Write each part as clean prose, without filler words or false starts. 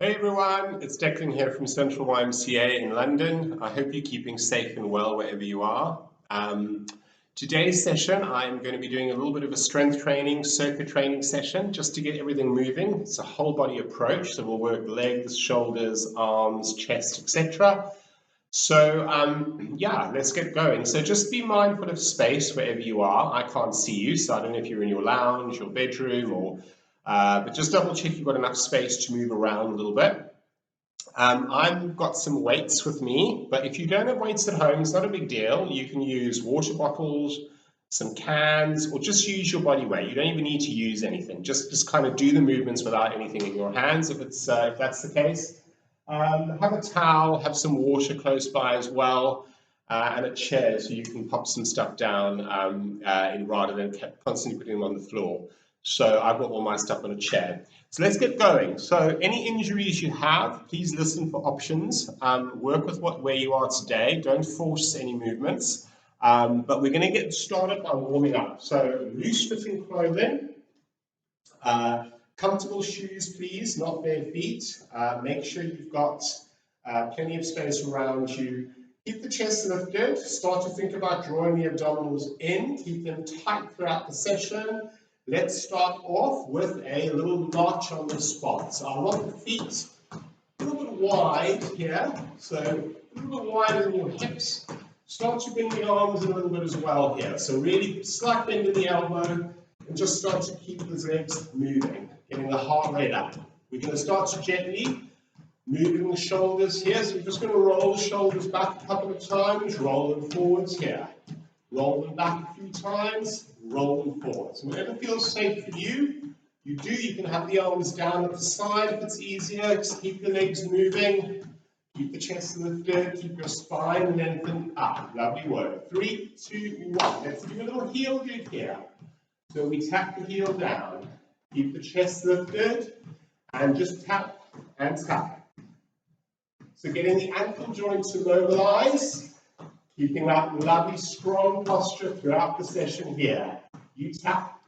Hey everyone, it's Declan here from Central YMCA in London. I hope you're keeping safe and well wherever you are. Today's session, I'm going to be doing a little bit of a strength training, circuit training session just to get everything moving. It's a whole body approach, so we'll work legs, shoulders, arms, chest, etc. So yeah, let's get going. So just be mindful of space wherever you are. I can't see you, so I don't know if you're in your lounge, your bedroom, or but just double check you've got enough space to move around a little bit. I've got some weights with me, but if you don't have weights at home, it's not a big deal. You can use water bottles, some cans, or just use your body weight. You don't even need to use anything. Just kind of do the movements without anything in your hands if that's the case. Have a towel, have some water close by as well, and a chair so you can pop some stuff down rather than constantly putting them on the floor. So I've got all my stuff on a chair. So let's get going. So any injuries you have, please listen for options. Work with where you are today. Don't force any movements. But we're going to get started by warming up. So loose fitting clothing. Comfortable shoes, please, not bare feet. Make sure you've got plenty of space around you. Keep the chest lifted. Start to think about drawing the abdominals in. Keep them tight throughout the session. Let's start off with a little notch on the spot. So I want the feet a little bit wide here. So a little bit wider than your hips. Start to bring the arms in a little bit as well here. So really slight bend in the elbow and just start to keep the legs moving. Getting the heart rate up. We're going to start to gently moving the shoulders here. So we're just going to roll the shoulders back a couple of times, roll them forwards here. Roll them back a few times, roll them forwards. Whatever feels safe for you, you do. You can have the arms down at the side if it's easier. Just keep the legs moving. Keep the chest lifted. Keep your spine lengthened up. Lovely work. 3, 2, 1. Let's do a little heel dig here. So we tap the heel down. Keep the chest lifted and just tap and tap. So getting the ankle joint to mobilize, keeping that lovely strong posture throughout the session here. You tap,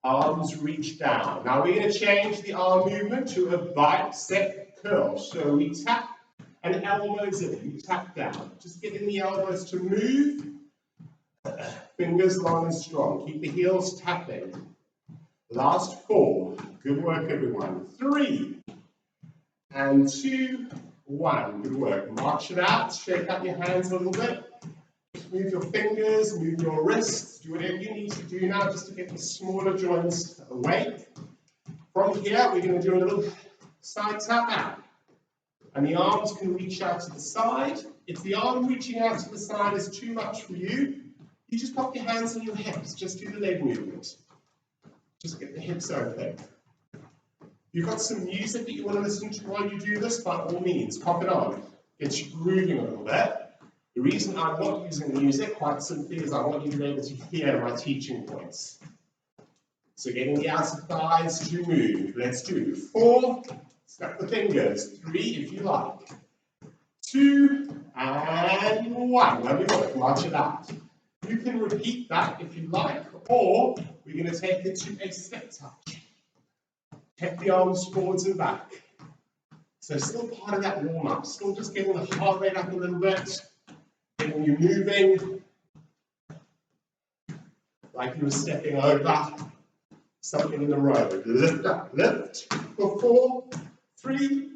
arms reach down. Now we're going to change the arm movement to a bicep curl. So we tap and elbows in, you tap down. Just getting the elbows to move, fingers long and strong. Keep the heels tapping. Last 4. Good work, everyone. 3 and 2, 1. Good work. March it out. Shake out your hands a little bit. Just move your fingers, move your wrists. Do whatever you need to do now just to get the smaller joints awake. From here, we're going to do a little side tap out. And the arms can reach out to the side. If the arm reaching out to the side is too much for you, you just pop your hands on your hips. Just do the leg movement. Just get the hips open. You've got some music that you want to listen to while you do this, by all means, pop it on. Get you grooving a little bit. The reason I'm not using music, quite simply, is I want you to be able to hear my teaching points. So getting the outer thighs to move. Let's do 4, snap the fingers, 3 if you like, 2 and 1. Lovely work, march it out. You can repeat that if you like, or we're going to take it to a step touch. Take the arms forwards and back. So still part of that warm-up, still just getting the heart rate up a little bit, getting you moving like you were stepping over something in the road. Lift up, lift for 4, 3,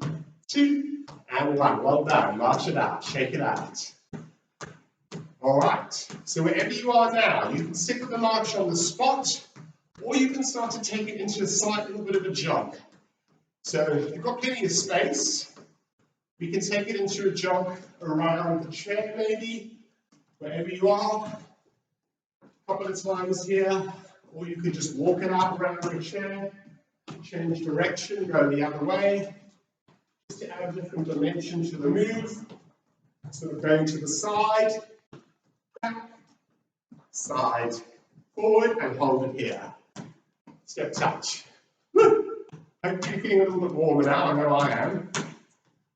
2, and 1. Well done. March it out, shake it out. All right, so wherever you are now, you can stick with the march on the spot, or you can start to take it into a slight little bit of a jog. So if you've got plenty of space, we can take it into a jog around the chair maybe, wherever you are. A couple of times here, or you can just walk it out around the chair, change direction, go the other way, just to add a different dimension to the move. Sort of going to the side, back, side, forward, and hold it here. Step touch. Woo! Hope you're feeling a little bit warmer now. I know I am.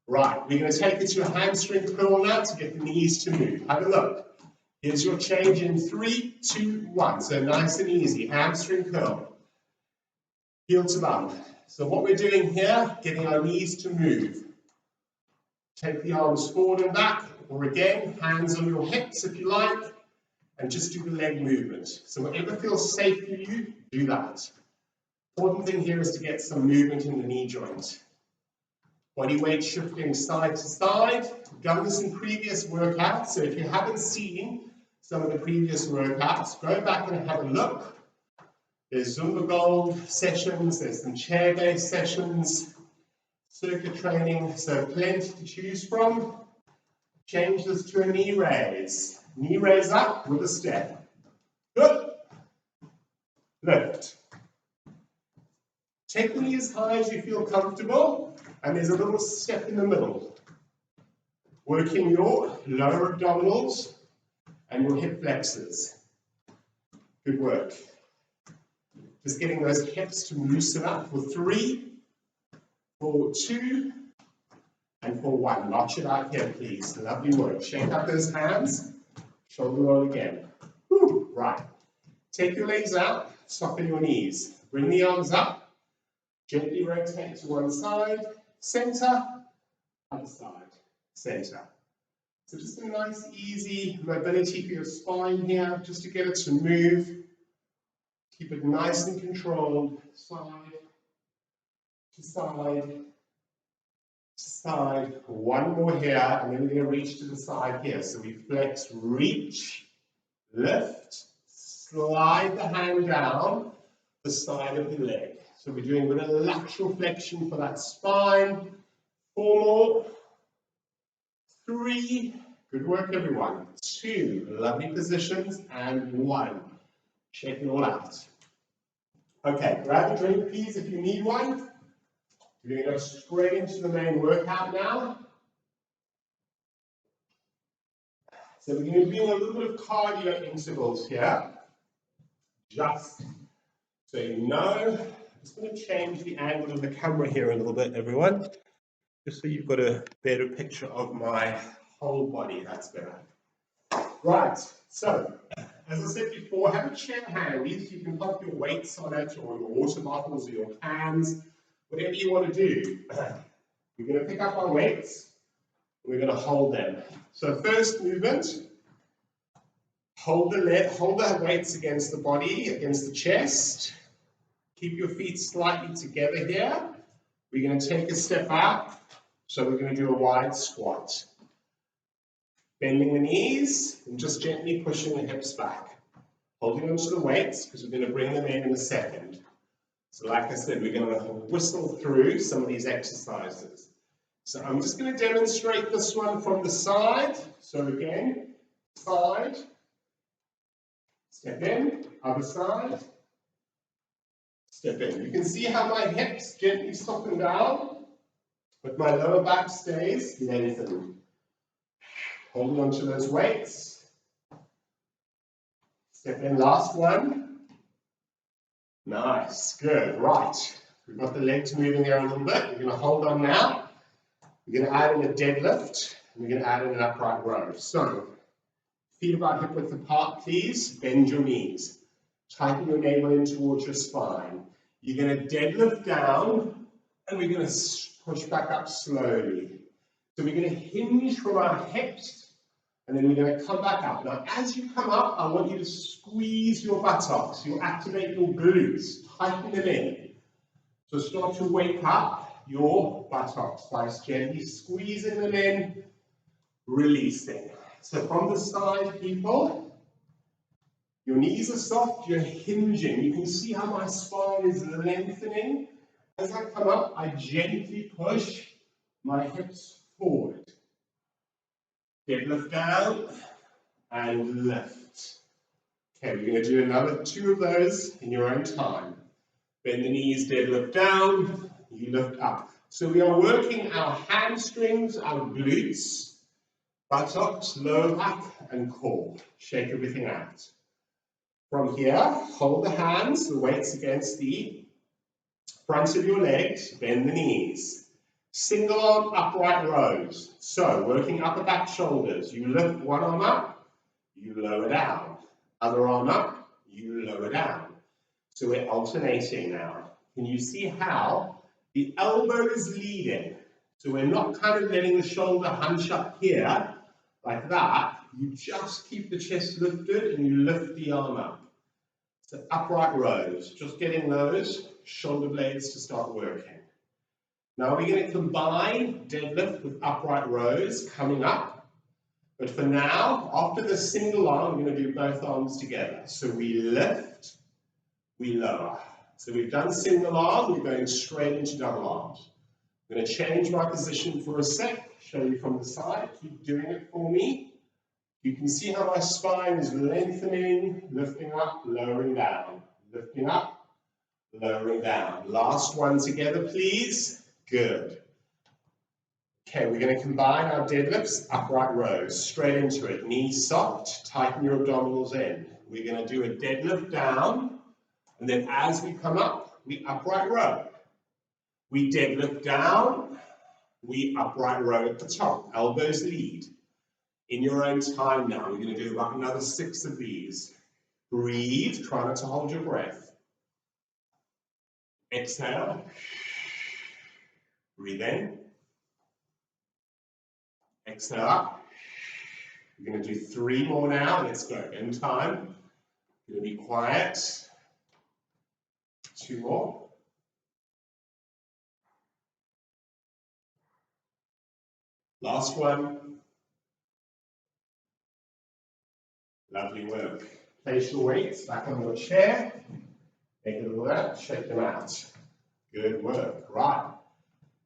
Right, we're going to take it to a hamstring curl now to get the knees to move. Have a look. Here's your change in 3, 2, 1. So nice and easy. Hamstring curl. Heel to bum. So what we're doing here, getting our knees to move. Take the arms forward and back, or again, hands on your hips if you like, and just do the leg movement. So whatever feels safe for you, do that. Important thing here is to get some movement in the knee joint. Body weight shifting side to side. We've done this in previous workouts, so if you haven't seen some of the previous workouts, go back and have a look. There's Zumba Gold sessions, there's some chair-based sessions, circuit training, so plenty to choose from. Change this to a knee raise. Knee raise up with a step. Good. Lift. Take the knee as high as you feel comfortable, and there's a little step in the middle. Working your lower abdominals and your hip flexors. Good work. Just getting those hips to loosen up for 3, for 2, and for 1. Notch it out here, please. Lovely work. Shake out those hands. Shoulder roll again. Whew. Right. Take your legs out. Soften your knees. Bring the arms up. Gently rotate to one side. Center. Other side. Center. So just a nice, easy mobility for your spine here, just to get it to move. Keep it nice and controlled. Side to side. Side, one more here, and then we're going to reach to the side here. So we flex, reach, lift, slide the hand down the side of the leg. So we're doing a bit of lateral flexion for that spine. 4 more, 3, good work everyone. 2, lovely positions, and 1. Shake it all out. Okay, grab a drink please if you need one. We're going to go straight into the main workout now. So we're going to be doing a little bit of cardio intervals here. Just so you know, I'm just going to change the angle of the camera here a little bit, everyone. Just so you've got a better picture of my whole body. That's better. Right, so as I said before, have a chair handy so you can pop your weights on it, or your water bottles, or your cans. Whatever you want to do, we're going to pick up our weights, and we're going to hold them. So first movement, hold the weights against the body, against the chest. Keep your feet slightly together here. We're going to take a step out, so we're going to do a wide squat. Bending the knees, and just gently pushing the hips back. Holding onto the weights, because we're going to bring them in a second. So like I said, we're going to whistle through some of these exercises. So I'm just going to demonstrate this one from the side. So again, side, step in, other side, step in. You can see how my hips gently soften down, but my lower back stays lengthened. Holding on to those weights. Step in, last one. Nice, good, right. We've got the legs moving there a little bit. We're going to hold on now. We're going to add in a deadlift, and we're going to add in an upright row. So, feet about hip width apart, please. Bend your knees. Tighten your navel in towards your spine. You're going to deadlift down, and we're going to push back up slowly. So we're going to hinge from our hips, and then we're going to come back up. Now, as you come up, I want you to squeeze your buttocks. You activate your glutes, tighten them in. So start to wake up your buttocks by gently squeezing them in, releasing. So from the side, people, your knees are soft, you're hinging. You can see how my spine is lengthening. As I come up, I gently push my hips forward. Deadlift down and lift. Okay, we're going to do another 2 of those in your own time. Bend the knees, deadlift down, you lift up. So we are working our hamstrings, our glutes, buttocks, lower back, and core. Shake everything out. From here, hold the hands, the weights against the fronts of your legs, bend the knees. Single arm upright rows. So, working upper back shoulders. You lift one arm up, you lower down. Other arm up, you lower down. So we're alternating now. can you see how the elbow is leading? So we're not kind of letting the shoulder hunch up here like that. You just keep the chest lifted and you lift the arm up. So upright rows, just getting those shoulder blades to start working. Now we're going to combine deadlift with upright rows coming up. But for now, after the single arm, we're going to do both arms together. So we lift, we lower. So we've done single arm, we're going straight into double arms. I'm going to change my position for a sec, show you from the side, keep doing it for me. You can see how my spine is lengthening, lifting up, lowering down, lifting up, lowering down. Last one together, please. Good. Okay, we're going to combine our deadlifts, upright rows, straight into it. Knees soft, tighten your abdominals in. We're going to do a deadlift down, and then as we come up, we upright row. We deadlift down, we upright row at the top. Elbows lead. In your own time now, we're going to do about another 6 of these. Breathe, try not to hold your breath. Exhale. Breathe in. Exhale up. We're going to do 3 more now. Let's go. In time. Going to be quiet. 2 more. Last one. Lovely work. Place your weights back on your chair. Make it all that. Shake them out. Good work. Right.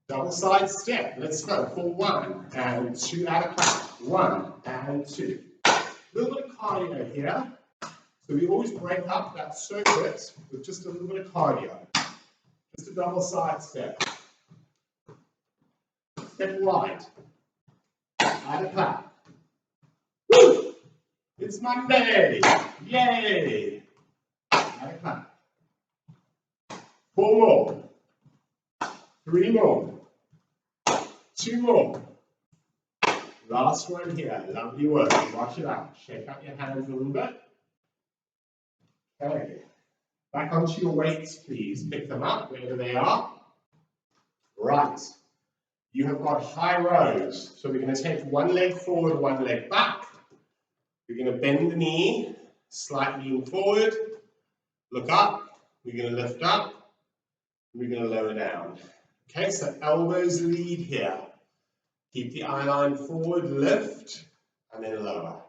Double side step. Let's go for 1 and 2 out of clap. 1 and 2. A little bit of cardio here. So we always break up that circuit with just a little bit of cardio. Just a double side step. Step right. Out of clap. Woo! It's Monday. Yay! Out of clap. 4 more. 3 more. 2 more. Last one here. Lovely work. Wash it out. Shake out your hands a little bit. Okay. Back onto your weights, please. Pick them up wherever they are. Right. You have got high rows. So we're going to take one leg forward, one leg back. We're going to bend the knee, slightly lean forward. Look up. We're going to lift up. We're going to lower down. Okay, so elbows lead here. Keep the eye line forward, lift, and then lower.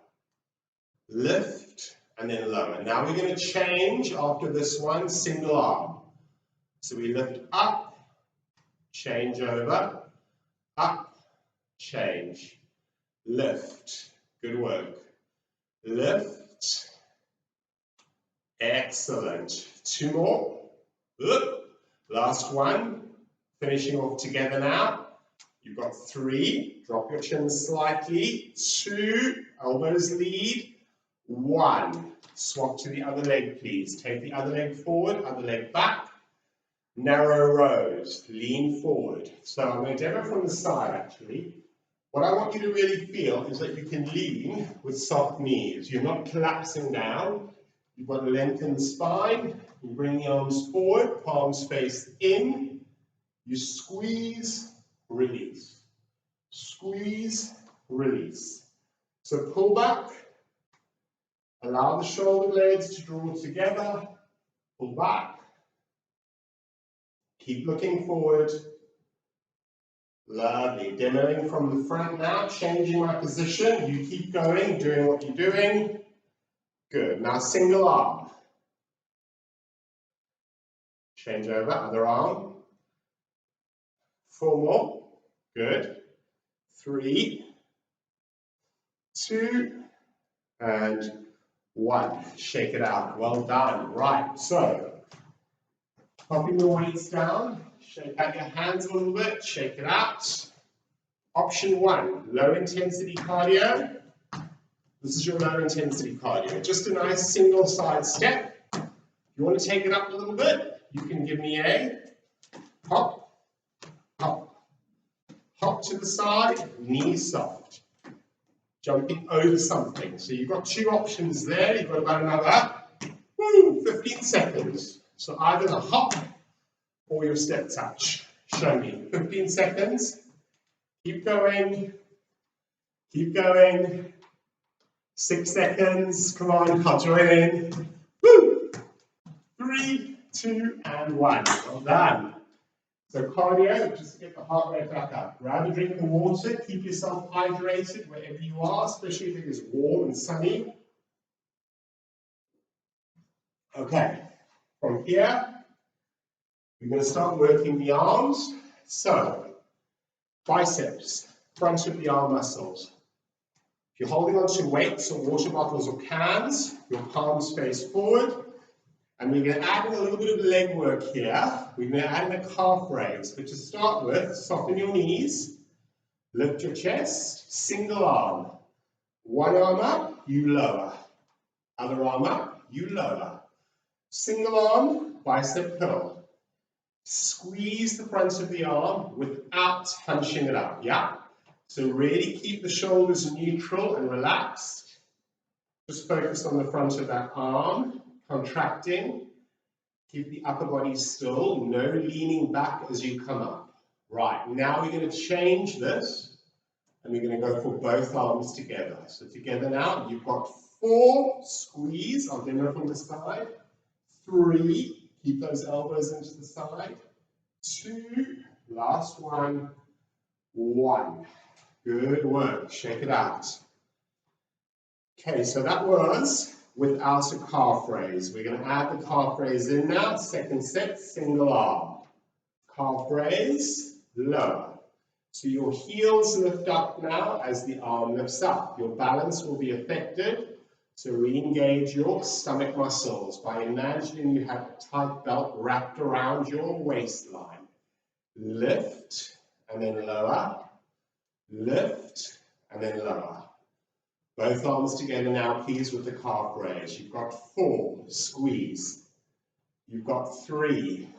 Lift, and then lower. Now we're going to change after this one, single arm. So we lift up, change over, up, change, lift. Good work. Lift. Excellent. 2 more. Last one. Finishing off together now. You've got 3. Drop your chin slightly. 2. Elbows lead. 1. Swap to the other leg, please. Take the other leg forward, other leg back. Narrow rows. Lean forward. So I'm going to demo from the side, actually. What I want you to really feel is that you can lean with soft knees. You're not collapsing down. You've got a lengthened spine. You bring the arms forward, palms face in. You squeeze, release. Squeeze, release. So pull back. Allow the shoulder blades to draw together. Pull back. Keep looking forward. Lovely. Demoing from the front now, changing my position. You keep going, doing what you're doing. Good. Now single arm. Change over, other arm. 4 more. Good. 3, 2, and 1. Shake it out. Well done. Right. So, popping the weights down. Shake out your hands a little bit, shake it out. Option 1, low intensity cardio. This is your low intensity cardio. Just a nice single side step. If you want to take it up a little bit, you can give me a hop, hop, hop to the side, knees soft. Jumping over something. So you've got 2 options there. You've got about another 15 seconds. So either the hop for your step touch. Show me. 15 seconds. Keep going. Keep going. 6 seconds. Come on, I'll join in. Woo! 3, 2, and 1. Well done. So cardio, just to get the heart rate back up. Grab a drink of water. Keep yourself hydrated wherever you are, especially if it is warm and sunny. Okay. From here, we're going to start working the arms. So, biceps, front of the arm muscles. If you're holding on to weights or water bottles or cans, your palms face forward. And we're going to add in a little bit of leg work here. We're going to add in a calf raise. But to start with, soften your knees, lift your chest, single arm. One arm up, you lower. Other arm up, you lower. Single arm, bicep curl. Squeeze the front of the arm without hunching it up, yeah? So really keep the shoulders neutral and relaxed. Just focus on the front of that arm, contracting. Keep the upper body still, no leaning back as you come up. Right, now we're going to change this, and we're going to go for both arms together. So together now, you've got 4, squeeze, I'll demo from the side. 3, keep those elbows into the side. 2, last one, 1. Good work, shake it out. Okay, so that was without a calf raise. We're going to add the calf raise in now. Second set, single arm. Calf raise, lower. So your heels lift up now as the arm lifts up. Your balance will be affected. So re-engage your stomach muscles by imagining you have a tight belt wrapped around your waistline. Lift and then lower. Lift and then lower. Both arms together now, please, with the calf raise. You've got 4, squeeze. You've got 3.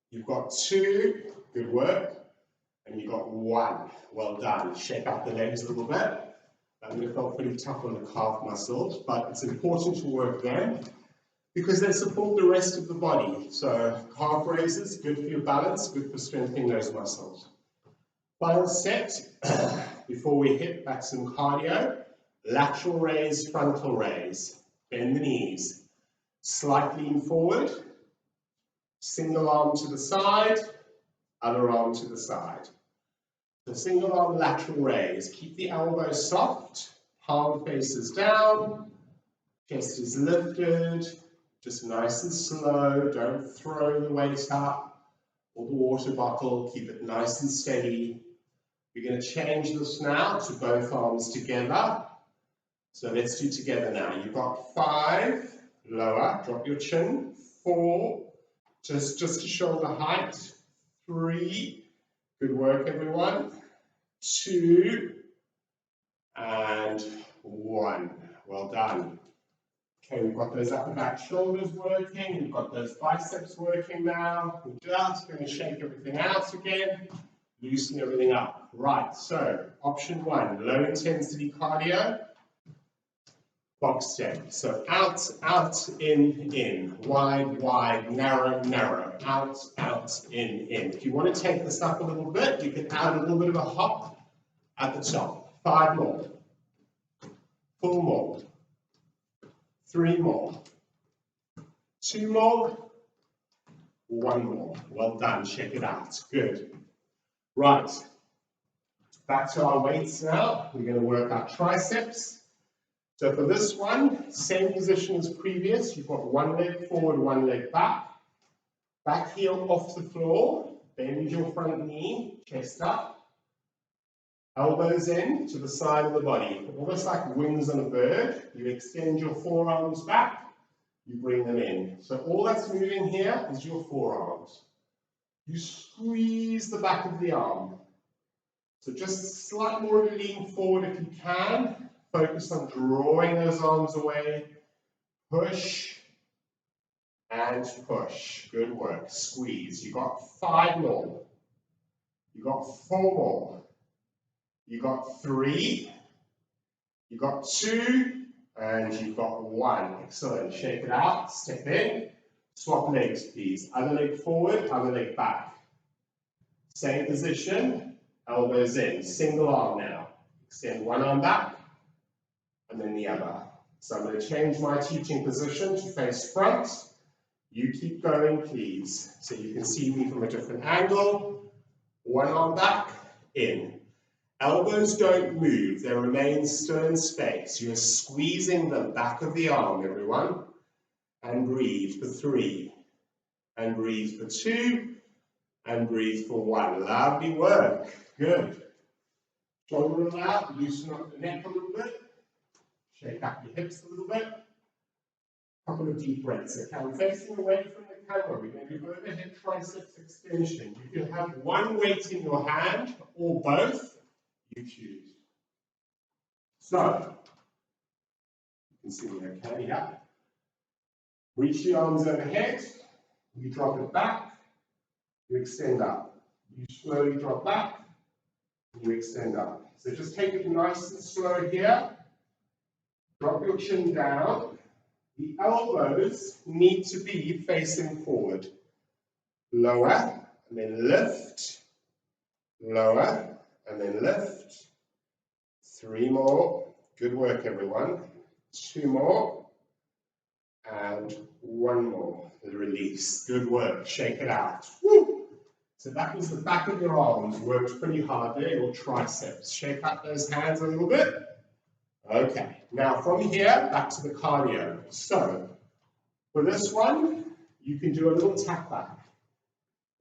You've got 2, good work. And you've got 1, well done. Shake out the legs a little bit. That would have felt pretty tough on the calf muscles, but it's important to work them because they support the rest of the body. So calf raises, good for your balance, good for strengthening those muscles. Final set, before we hit back some cardio, lateral raise, frontal raise. Bend the knees, slight lean forward, single arm to the side, other arm to the side. So single arm lateral raise, keep the elbows soft, palm faces down, chest is lifted, just nice and slow, don't throw the weight up or the water bottle, keep it nice and steady. We're going to change this now to both arms together. So let's do together now. You've got 5, lower, drop your chin, 4, just to shoulder height, 3, good work everyone, 2, and 1. Well done. Okay, we've got those upper back shoulders working, we've got those biceps working now. We're just going to shake everything out again, loosen everything up. Right, so option 1, low intensity cardio, box step. So out, out, in, wide, wide, narrow, narrow, out, in. If you want to take this up a little bit, you can add a little bit of a hop at the top. 5 more, 4 more, 3 more, 2 more, 1 more. Well done, check it out, good. Right, back to our weights now. We're going to work our triceps. So for this one, same position as previous. You've got 1 leg forward, 1 leg back. Back heel off the floor. Bend your front knee, chest up. Elbows in to the side of the body. Almost like wings on a bird. You extend your forearms back. You bring them in. So all that's moving here is your forearms. You squeeze the back of the arm. So just slightly more lean forward if you can. Focus on drawing those arms away. Push and push. Good work. Squeeze. You got 5 more. You got 4 more. You got 3. You got 2. And you've got 1. Excellent. Shake it out. Step in. Swap legs, please. Other leg forward, other leg back. Same position, elbows in. Single arm now. Extend one arm back, and then the other. So I'm going to change my teaching position to face front. You keep going, please, so you can see me from a different angle. One arm back, in. Elbows don't move, they remain still in space. You're squeezing the back of the arm, everyone. And breathe for 3. And breathe for 2. And breathe for 1. Lovely work. Good. Shoulder roll out, loosen up the neck a little bit. Shake up your hips a little bit. Couple of deep breaths. Okay, I'm facing away from the camera. We're going to do overhead triceps extension. You can have one weight in your hand or both. You choose. So, you can see me okay, yeah? Reach the arms overhead. You drop it back. You extend up. You slowly drop back. You extend up. So just take it nice and slow here. Drop your chin down. The elbows need to be facing forward. Lower, and then lift. Lower, and then lift. 3 more. Good work, everyone. 2 more. And 1 more. Release. Good work. Shake it out. Woo! So that was the back of your arms. Worked pretty hard there. Your triceps. Shake up those hands a little bit. Okay. Now from here, back to the cardio. So, for this one, you can do a little tap back.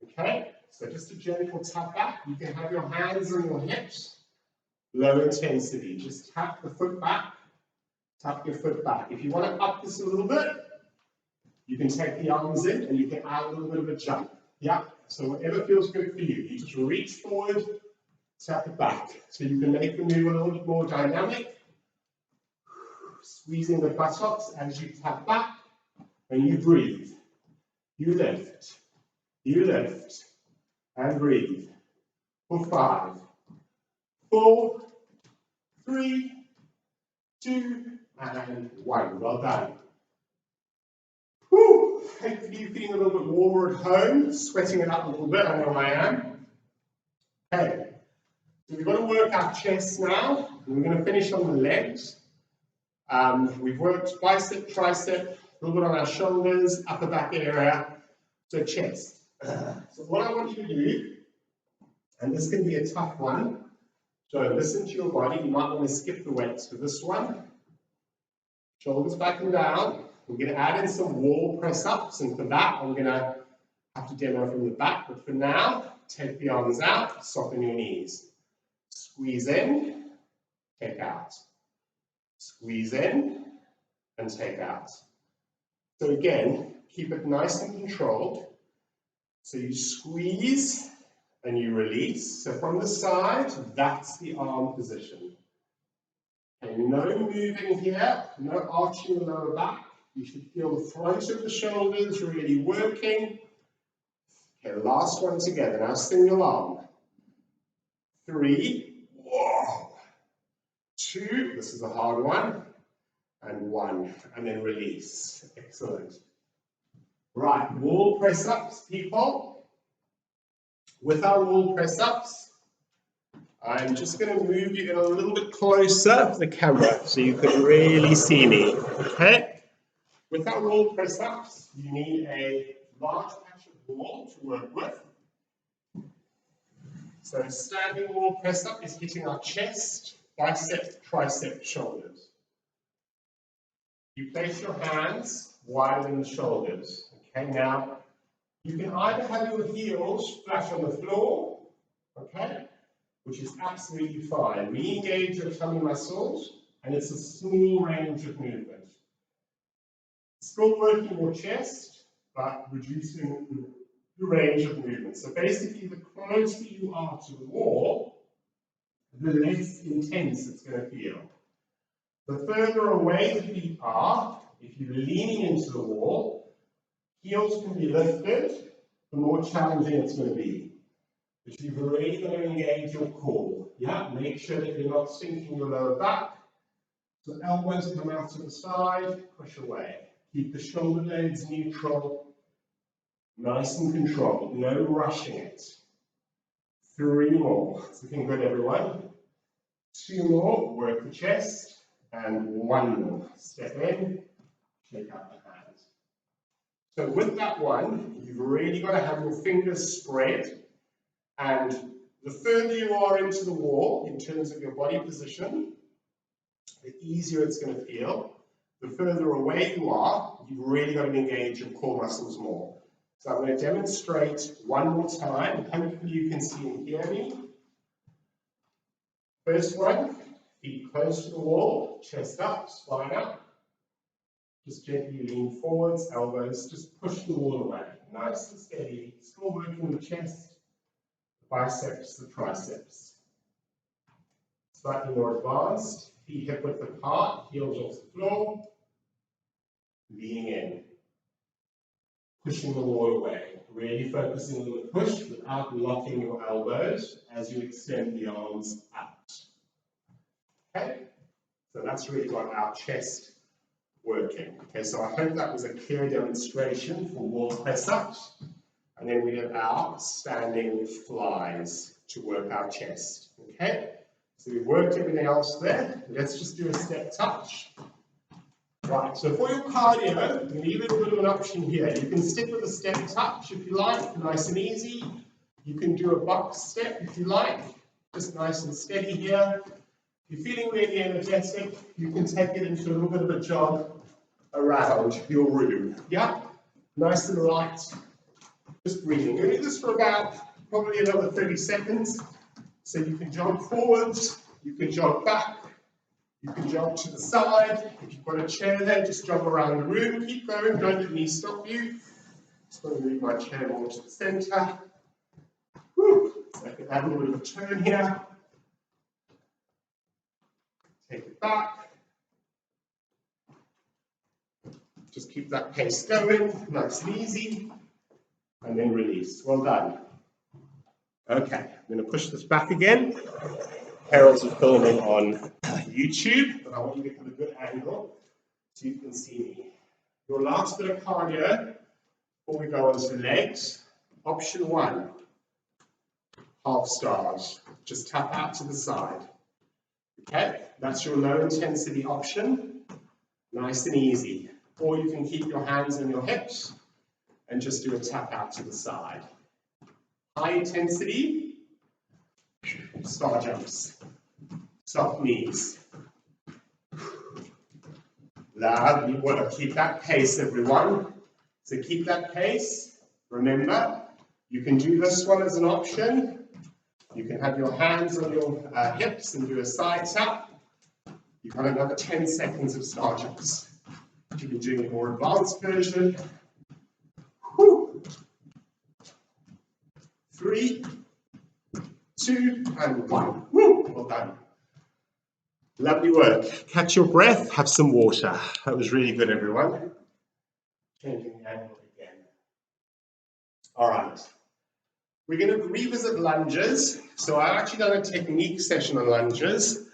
Okay? So just a gentle tap back. You can have your hands on your hips. Low intensity. Just tap the foot back. Tap your foot back. If you want to up this a little bit, you can take the arms in and you can add a little bit of a jump. Yeah? So whatever feels good for you. You just reach forward, tap it back. So you can make the move a little bit more dynamic. Squeezing the buttocks as you tap back. And you breathe. You lift. You lift. And breathe. For 5, 4, 3, 2, and 1. Well done. Whew. Hopefully you're feeling a little bit warmer at home, sweating it up a little bit. I know I am. Okay. So we've got to work our chest now. And we're going to finish on the legs. We've worked bicep, tricep, a little bit on our shoulders, upper back area, so chest. So what I want you to do, and this can be a tough one, so listen to your body. You might want to skip the weights for this one. Shoulders back and down. We're going to add in some wall press-ups, and for that I'm going to have to demo from the back, but for now, take the arms out, soften your knees. Squeeze in, take out. Squeeze in, and take out. So again, keep it nice and controlled. So you squeeze, and you release. So from the side, that's the arm position. Okay, no moving here, no arching the lower back. You should feel the front of the shoulders really working. Okay, last one together. Now single arm. 3, whoa. 2, this is a hard one, and 1, and then release. Excellent. Right, wall press-ups, people. With our wall press-ups, I'm just going to move you in a little bit closer to the camera so you can really see me. Okay? With our wall press-ups, you need a large patch of wall to work with. So standing wall press-up is hitting our chest, bicep, tricep, shoulders. You place your hands wider than the shoulders. Okay, now you can either have your heels flat on the floor, okay, which is absolutely fine. Re-engage your tummy muscles, and it's a small range of movement. Still working your chest, but reducing the range of movement. So basically, the closer you are to the wall, the less intense it's going to feel. The further away the feet are, if you're leaning into the wall, heels can be lifted, the more challenging it's going to be. But you've already got to engage your core. Yeah, make sure that you're not sinking your lower back. So elbows come out to the side, push away. Keep the shoulder blades neutral, Nice and controlled, no rushing it. 3 more. It's looking good, everyone. 2 more, work the chest. And 1 more. Step in, shake out the hands. So with that one, you've really got to have your fingers spread. And the further you are into the wall, in terms of your body position, the easier it's going to feel. The further away you are, you've really got to engage your core muscles more. So I'm going to demonstrate 1 more time. Hopefully you can see and hear me. First one, feet close to the wall, chest up, spine up. Just gently lean forwards, elbows, just push the wall away. Nice and steady, still working the chest, the biceps, the triceps. Slightly more advanced, feet hip width apart, heels off the floor. Leaning in, pushing the wall away, really focusing on the push without locking your elbows as you extend the arms out. Okay, so that's really got our chest working. Okay, so I hope that was a clear demonstration for wall press-ups. And then we have our standing flies to work our chest. Okay, so we've worked everything else there. Let's just do a step touch. Right, so for your cardio, you leave it a bit of an option here. You can stick with a step touch if you like, nice and easy. You can do a box step if you like, just nice and steady here. If you're feeling really energetic, you can take it into a little bit of a jog around your room. Yeah, nice and light, just breathing. You're going to do this for about probably another 30 seconds. So you can jog forwards, you can jog back. You can jog to the side. If you've got a chair there, just jog around the room. Keep going, don't let me stop you. Just going to move my chair more to the center. Whew. So I can have a little bit of a turn here. Take it back. Just keep that pace going, nice and easy. And then release. Well done. Okay, I'm going to push this back again. Harold's filming on YouTube, but I want you to get a good angle so you can see me. Your last bit of cardio before we go on to the legs. Option 1, half stars. Just tap out to the side. Okay, that's your low intensity option. Nice and easy. Or you can keep your hands on your hips and just do a tap out to the side. High intensity, star jumps. Soft knees. Lovely work. Keep that pace, everyone. So keep that pace. Remember, you can do this one as an option. You can have your hands on your hips and do a side tap. You've got another 10 seconds of star jumps. You can do a more advanced version. Whew. 3, 2, and 1. Woo. Well done. Lovely work. Catch your breath, have some water. That was really good, everyone. Changing the angle again. All right. We're going to revisit lunges. So I've actually done a technique session on lunges.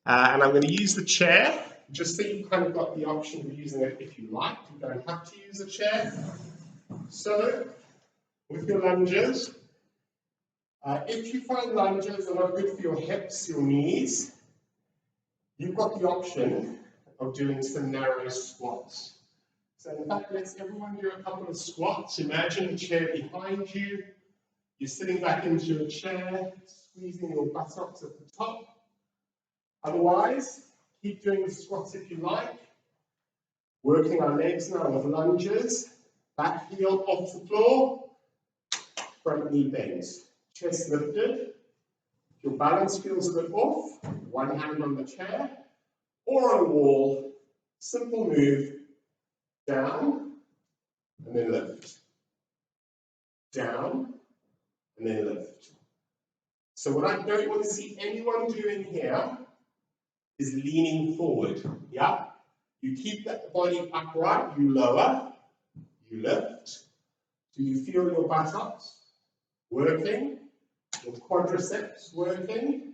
And I'm going to use the chair, just so you kind of got the option of using it if you like. You don't have to use a chair. So, with your lunges, if you find lunges are not good for your hips, your knees, you've got the option of doing some narrow squats. So in fact, let's everyone do a couple of squats. Imagine a chair behind you. You're sitting back into a chair, squeezing your buttocks at the top. Otherwise, keep doing the squats if you like. Working our legs now with lunges. Back heel off the floor. Front knee bends. Chest lifted. If your balance feels a bit off, one hand on the chair or on a wall, simple move, down and then lift. Down and then lift. So what I don't want to see anyone doing here is leaning forward. Yeah? You keep that body upright, you lower, you lift. Do you feel your buttocks working? Your quadriceps working,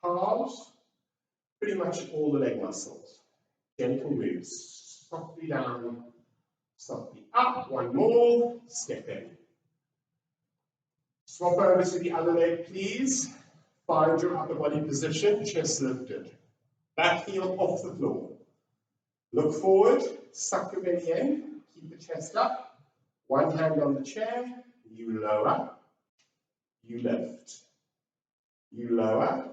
calves, pretty much all the leg muscles. Gentle moves, softly down, Softly up, one more, step in. Swap over to the other leg, please. Find your upper body position, chest lifted. Back heel off the floor. Look forward, suck your belly in, keep the chest up. One hand on the chair, you lower, you lift. You lower,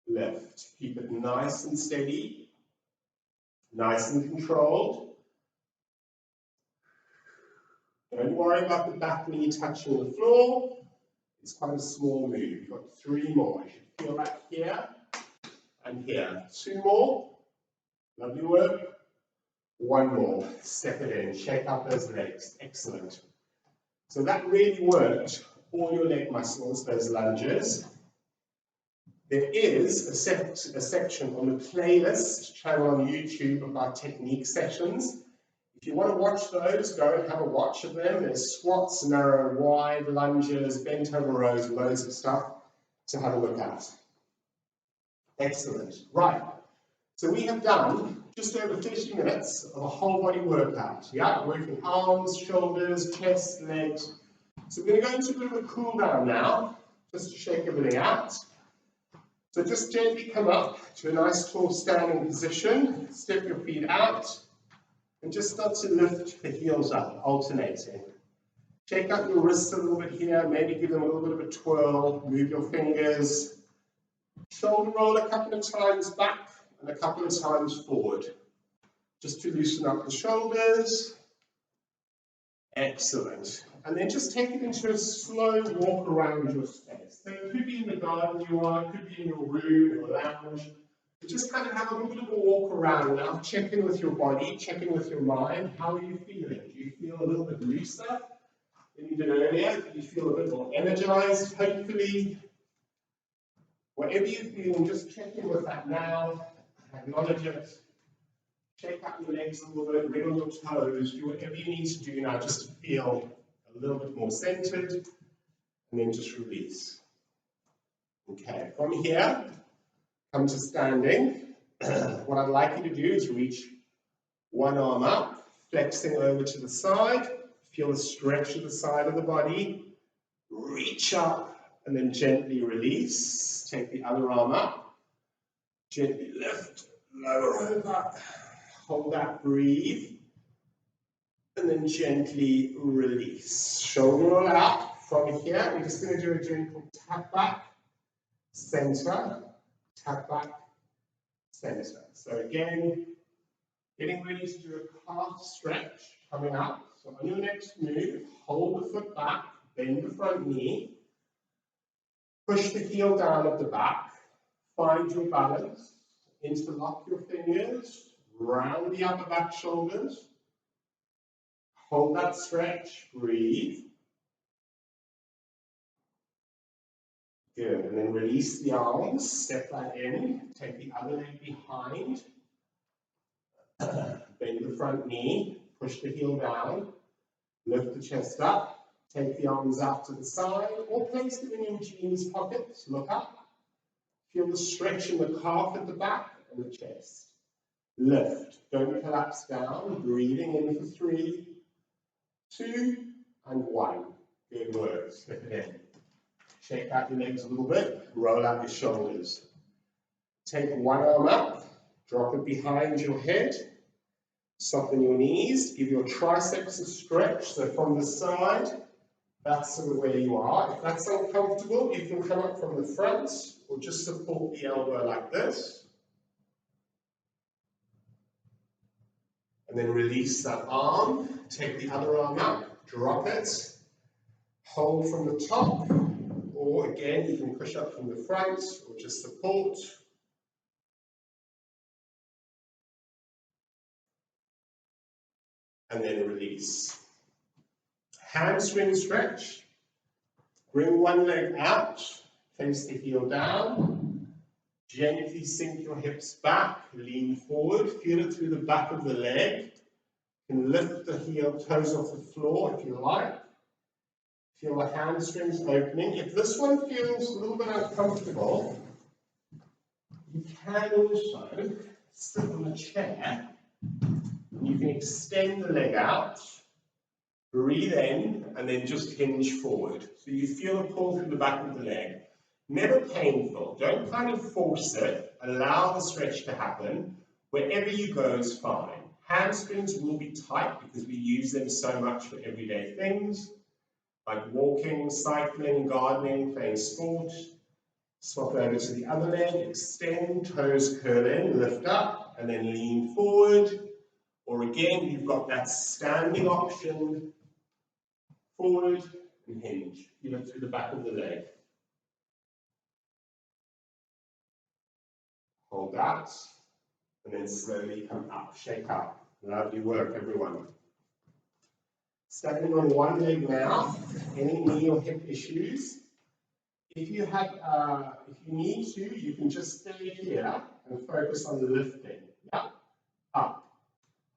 lift. Keep it nice and steady, nice and controlled. Don't worry about the back knee touching the floor. It's quite a small move. You've got 3 more. You should feel that here and here. 2 more. Lovely work. 1 more. Step it in. Shake out those legs. Excellent. So that really worked all your leg muscles, those lunges. There is a section on the playlist channel on YouTube about technique sessions. If you want to watch those, go and have a watch of them. There's squats, narrow, wide, lunges, bent over rows, loads of stuff to have a look at. Excellent. Right. So we have done just over 30 minutes of a whole body workout. Yeah, working arms, shoulders, chest, legs. So we're going to go into a bit of a cool down now, just to shake everything out. So just gently come up to a nice tall standing position. Step your feet out. And just start to lift the heels up, alternating. Shake out your wrists a little bit here, maybe give them a little bit of a twirl, move your fingers. Shoulder roll a couple of times back and a couple of times forward. Just to loosen up the shoulders. Excellent. And then just take it into a slow walk around your space. So it could be in the garden you are, it could be in your room or lounge. Just kind of have a little bit of a walk around now. Check in with your body, check in with your mind. How are you feeling? Do you feel a little bit looser than you did earlier? Do you feel a bit more energized, hopefully? Whatever you're feeling, just check in with that now. Acknowledge it. Shake out your legs a little bit, wriggle your toes. Do whatever you need to do now just to feel a little bit more centered. And then just release. Okay, from here, come to standing. What I'd like you to do is reach one arm up, flexing over to the side. Feel the stretch of the side of the body. Reach up and then gently release. Take the other arm up. Gently lift, lower over. Hold that, breathe. And then gently release. Shoulder roll out. From here, we're just going to do a gentle tap back, center, tap back, center. So again, getting ready to do a calf stretch coming up. So on your next move, hold the foot back, bend the front knee, push the heel down at the back, find your balance, interlock your fingers, round the upper back shoulders, hold that stretch, breathe. Good, and then release the arms, step that in, take the other leg behind, bend the front knee, push the heel down, lift the chest up, take the arms out to the side, or place them in your jeans pockets, look up, feel the stretch in the calf at the back and the chest. Lift, don't collapse down, breathing in for 3, 2, and 1. Good work, slip it in. Shake out your legs a little bit, roll out your shoulders. Take one arm up, drop it behind your head, soften your knees, give your triceps a stretch. So from the side, that's sort of where you are. If that's uncomfortable, you can come up from the front or just support the elbow like this. And then release that arm, take the other arm up, drop it, hold from the top. Or again, you can push up from the front or just support. And then release. Hamstring stretch. Bring one leg out, place the heel down. Gently sink your hips back, lean forward, feel it through the back of the leg. You can lift the heel, toes off the floor if you like. Feel the hamstrings opening. If this one feels a little bit uncomfortable, you can also sit on a chair And you can extend the leg out, breathe in, and then just hinge forward. So you feel a pull through the back of the leg. Never painful. Don't kind of force it. Allow the stretch to happen. Wherever you go is fine. Hamstrings will be tight because we use them so much for everyday things, like walking, cycling, gardening, playing sport. Swap over to the other leg, extend, toes curl in, lift up, and then lean forward. Or again, you've got that standing option, forward and hinge. Feel it through the back of the leg. Hold that, and then slowly come up, shake up. Lovely work, everyone. Standing on one leg now, any knee or hip issues. If you need to, you can just stay here and focus on lifting. Yeah, up.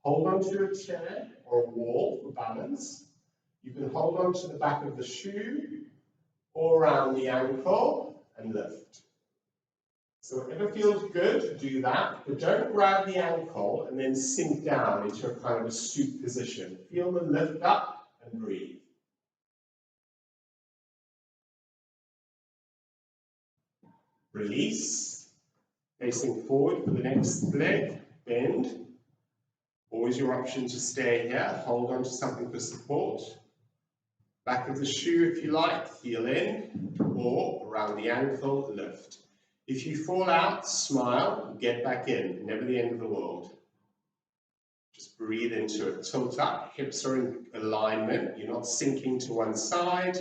Hold on to a chair or a wall for balance. You can hold on to the back of the shoe or around the ankle and lift. So whatever feels good, do that, but don't grab the ankle and then sink down into a kind of a suit position. Feel the lift up and breathe. Release, facing forward for the next leg, bend. Always your option to stay here, hold on to something for support. Back of the shoe if you like, heel in, or around the ankle, lift. If you fall out, smile, get back in, never the end of the world. Just breathe into it, tilt up, hips are in alignment, you're not sinking to one side.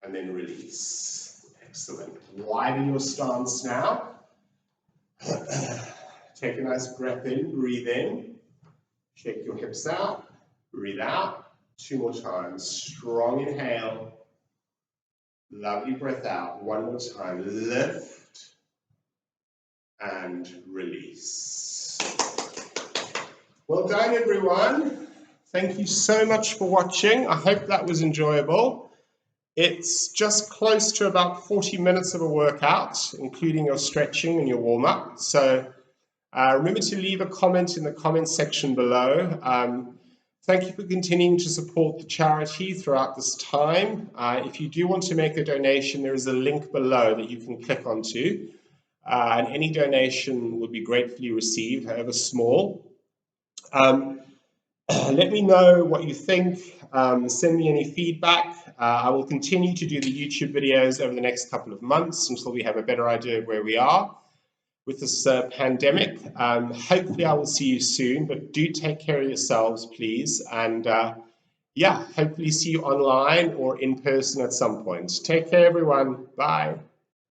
And then release. Excellent. Widen your stance now. Take a nice breath in, breathe in. Shake your hips out, breathe out. 2 more times. Strong inhale. Lovely breath out. 1 more time. Lift and release. Well done, everyone. Thank you so much for watching. I hope that was enjoyable. It's just close to about 40 minutes of a workout, including your stretching and your warm-up. So remember to leave a comment in the comment section below. Thank you for continuing to support the charity throughout this time. If you do want to make a donation, there is a link below that you can click onto. And any donation would be gratefully received, however small. Let me know what you think. Send me any feedback. I will continue to do the YouTube videos over the next couple of months until we have a better idea of where we are with this pandemic. Hopefully I will see you soon, but do take care of yourselves, please. And yeah, hopefully see you online or in person at some point. Take care, everyone. Bye.